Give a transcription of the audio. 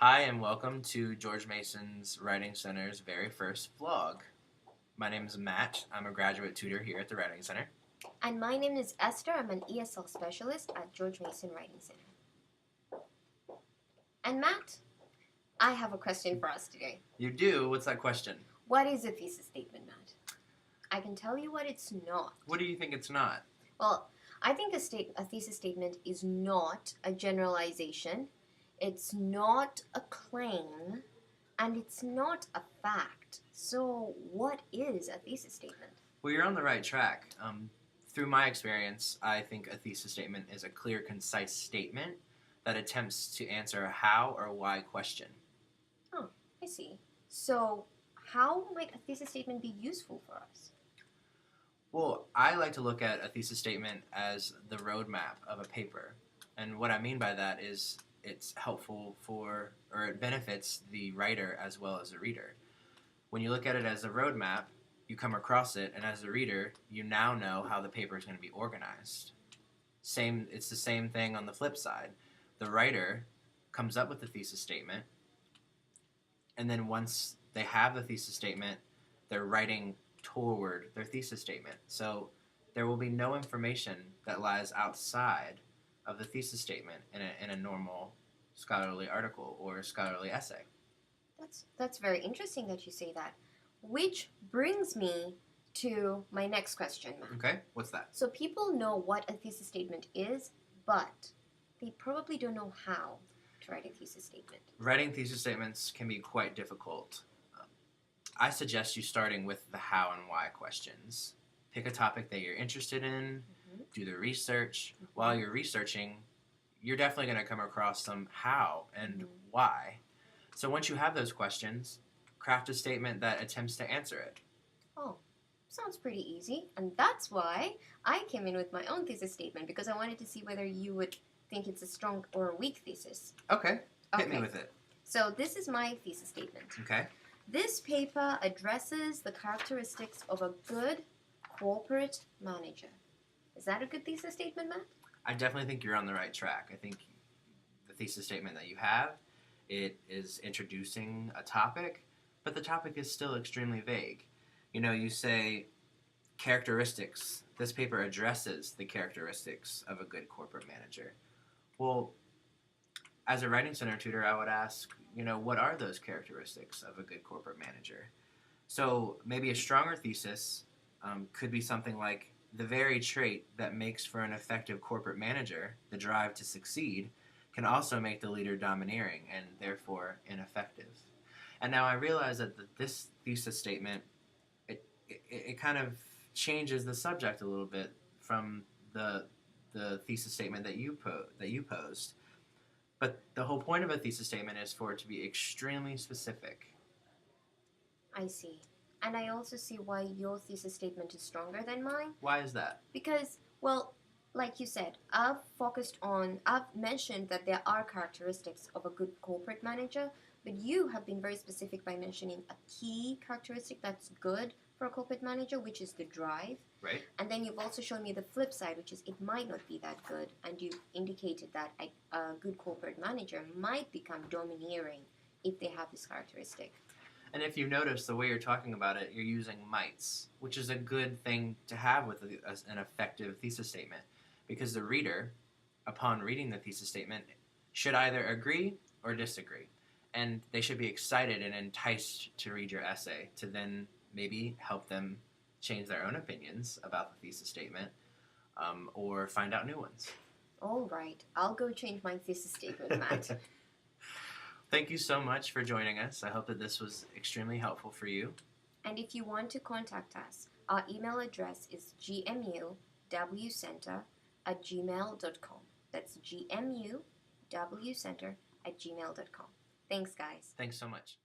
Hi, and welcome to George Mason's Writing Center's very first vlog. My name is Matt. I'm a graduate tutor here at the Writing Center. And my name is Esther. I'm an ESL specialist at George Mason Writing Center. And Matt, I have a question for us today. You do? What's that question? What is a thesis statement, Matt? I can tell you what it's not. What do you think it's not? Well, I think a thesis statement is not a generalization, it's not a claim, and it's not a fact. So, what is a thesis statement? Well, you're on the right track. Through my experience, I think a thesis statement is a clear, concise statement that attempts to answer a how or why question. Oh, I see. So, how might a thesis statement be useful for us? Well, I like to look at a thesis statement as the roadmap of a paper. And what I mean by that is it's helpful for, or it benefits the writer as well as the reader. When you look at it as a roadmap, you come across it, and as a reader, you now know how the paper is going to be organized. It's the same thing on the flip side. The writer comes up with the thesis statement, and then once they have the thesis statement, they're writing toward their thesis statement. So there will be no information that lies outside of the thesis statement in a normal scholarly article or scholarly essay. That's very interesting that you say that. Which brings me to my next question, Matt. Okay, what's that? So people know what a thesis statement is, but they probably don't know how to write a thesis statement. Writing thesis statements can be quite difficult. I suggest you starting with the how and why questions. Pick a topic that you're interested in, do the research. While you're researching, you're definitely going to come across some how and why. So once you have those questions, craft a statement that attempts to answer it. Oh, sounds pretty easy. And that's why I came in with my own thesis statement, because I wanted to see whether you would think it's a strong or a weak thesis. Okay, hit me with it. So this is my thesis statement. Okay. This paper addresses the characteristics of a good corporate manager. Is that a good thesis statement, Matt? I definitely think you're on the right track. I think the thesis statement that you have, it is introducing a topic, but the topic is still extremely vague. You know, you say characteristics. This paper addresses the characteristics of a good corporate manager. Well, as a Writing Center tutor, I would ask, what are those characteristics of a good corporate manager? So maybe a stronger thesis could be something like, the very trait that makes for an effective corporate manager, the drive to succeed, can also make the leader domineering and therefore ineffective. And now I realize that this thesis statement, it kind of changes the subject a little bit from the thesis statement that you posed. But the whole point of a thesis statement is for it to be extremely specific. I see. And I also see why your thesis statement is stronger than mine. Why is that? Because, well, like you said, I've mentioned that there are characteristics of a good corporate manager, but you have been very specific by mentioning a key characteristic that's good for a corporate manager, which is the drive. Right. And then you've also shown me the flip side, which is it might not be that good, and you've indicated that a good corporate manager might become domineering if they have this characteristic. And if you notice the way you're talking about it, you're using mights, which is a good thing to have with an effective thesis statement, because the reader, upon reading the thesis statement, should either agree or disagree. And they should be excited and enticed to read your essay to then maybe help them change their own opinions about the thesis statement or find out new ones. All right. I'll go change my thesis statement, Matt. Thank you so much for joining us. I hope that this was extremely helpful for you. And if you want to contact us, our email address is gmuwcenter@gmail.com. That's gmuwcenter@gmail.com. Thanks, guys. Thanks so much.